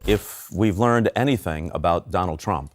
If we've learned anything about Donald Trump,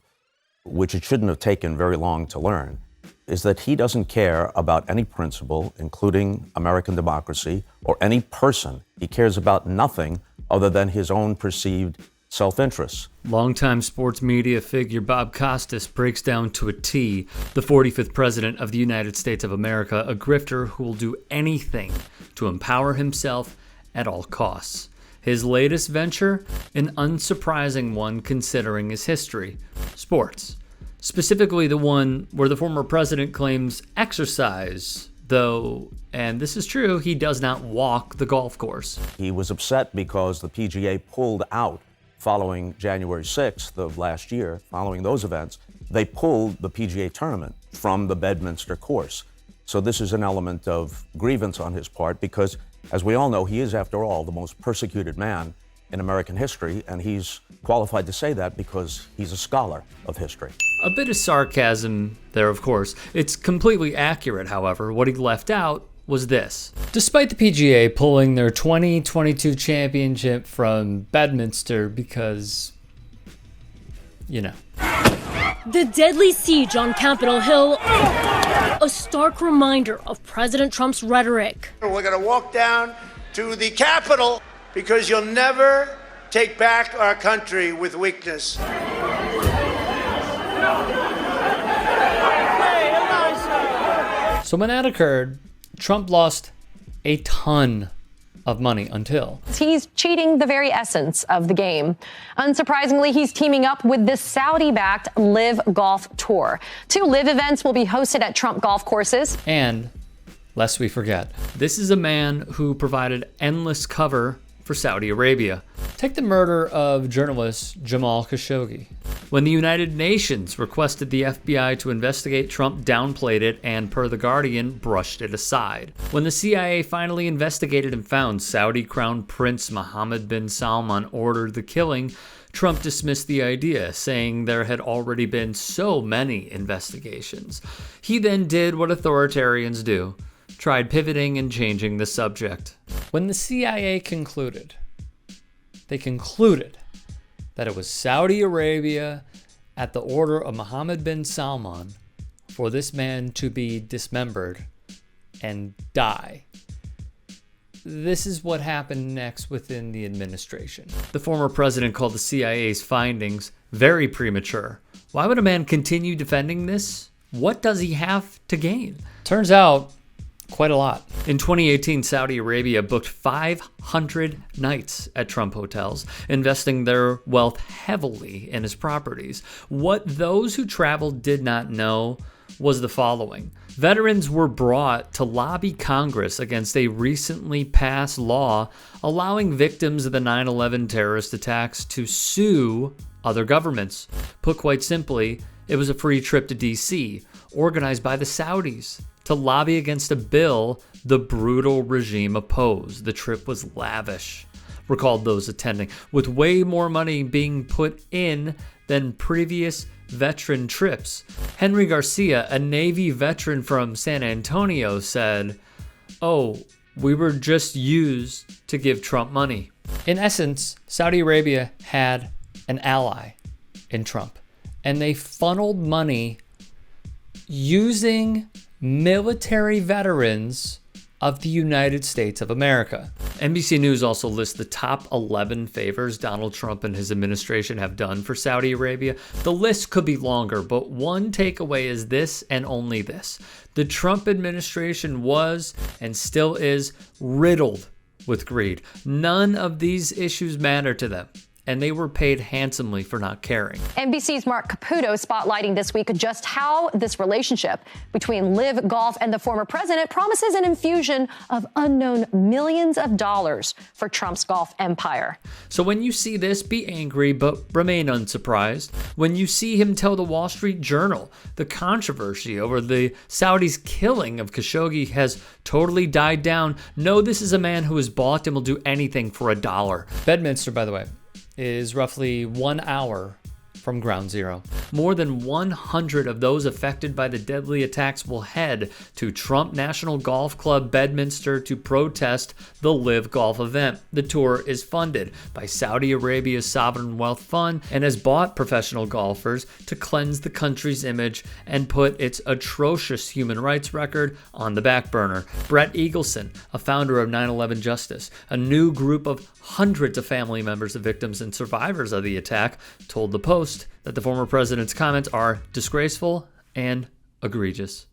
which it shouldn't have taken very long to learn, is that he doesn't care about any principle, including American democracy, or any person. He cares about nothing other than his own perceived self-interest. Longtime sports media figure Bob Costas breaks down to a T the 45th president of the United States of America, a grifter who will do anything to empower himself at all costs. His latest venture, an unsurprising one considering his history: sports. Specifically the one where the former president claims exercise, though, and this is true, he does not walk the golf course. He was upset because the PGA pulled out following January 6th of last year. Following those events, they pulled the PGA tournament from the Bedminster course. So this is an element of grievance on his part because, as we all know, he is, after all, the most persecuted man in American history, and he's qualified to say that because he's a scholar of history. A bit of sarcasm there, of course. It's completely accurate, however. What he left out was this. Despite the PGA pulling their 2022 championship from Bedminster because, you know. The deadly siege on Capitol Hill, a stark reminder of President Trump's rhetoric. We're going to walk down to the Capitol because you'll never take back our country with weakness. So when that occurred, Trump lost a ton of money until. He's cheating the very essence of the game. Unsurprisingly, he's teaming up with the Saudi-backed LIV Golf Tour. 2 LIV events will be hosted at Trump golf courses. And, lest we forget, this is a man who provided endless cover for Saudi Arabia. Take the murder of journalist Jamal Khashoggi. When the United Nations requested the FBI to investigate, Trump downplayed it and, per The Guardian, brushed it aside. When the CIA finally investigated and found Saudi Crown Prince Mohammed bin Salman ordered the killing, Trump dismissed the idea, saying there had already been so many investigations. He then did what authoritarians do: tried pivoting and changing the subject. When the CIA concluded that it was Saudi Arabia at the order of Mohammed bin Salman for this man to be dismembered and die. This is what happened next within the administration. The former president called the CIA's findings very premature. Why would a man continue defending this? What does he have to gain? Turns out, quite a lot. In 2018, Saudi Arabia booked 500 nights at Trump hotels, investing their wealth heavily in his properties. What those who traveled did not know was the following. Veterans were brought to lobby Congress against a recently passed law allowing victims of the 9/11 terrorist attacks to sue other governments. Put quite simply, it was a free trip to D.C., organized by the Saudis, to lobby against a bill the brutal regime opposed. The trip was lavish, recalled those attending, with way more money being put in than previous veteran trips. Henry Garcia, a Navy veteran from San Antonio, said, "Oh, we were just used to give Trump money." In essence, Saudi Arabia had an ally in Trump, and they funneled money using military veterans of the United States of America. NBC News also lists the top 11 favors Donald Trump and his administration have done for Saudi Arabia. The list could be longer, but one takeaway is this and only this: the Trump administration was and still is riddled with greed. None of these issues matter to them, and they were paid handsomely for not caring. NBC's Mark Caputo spotlighting this week just how this relationship between LIV Golf and the former president promises an infusion of unknown millions of dollars for Trump's golf empire. So when you see this, be angry, but remain unsurprised. When you see him tell the Wall Street Journal the controversy over the Saudis' killing of Khashoggi has totally died down, know this is a man who is bought and will do anything for $1. Bedminster, by the way, is roughly 1 hour from Ground Zero. More than 100 of those affected by the deadly attacks will head to Trump National Golf Club Bedminster to protest the LIV Golf event. The tour is funded by Saudi Arabia's Sovereign Wealth Fund and has bought professional golfers to cleanse the country's image and put its atrocious human rights record on the back burner. Brett Eagleson, a founder of 9/11 Justice, a new group of hundreds of family members of victims and survivors of the attack, told the Post that the former president's comments are disgraceful and egregious.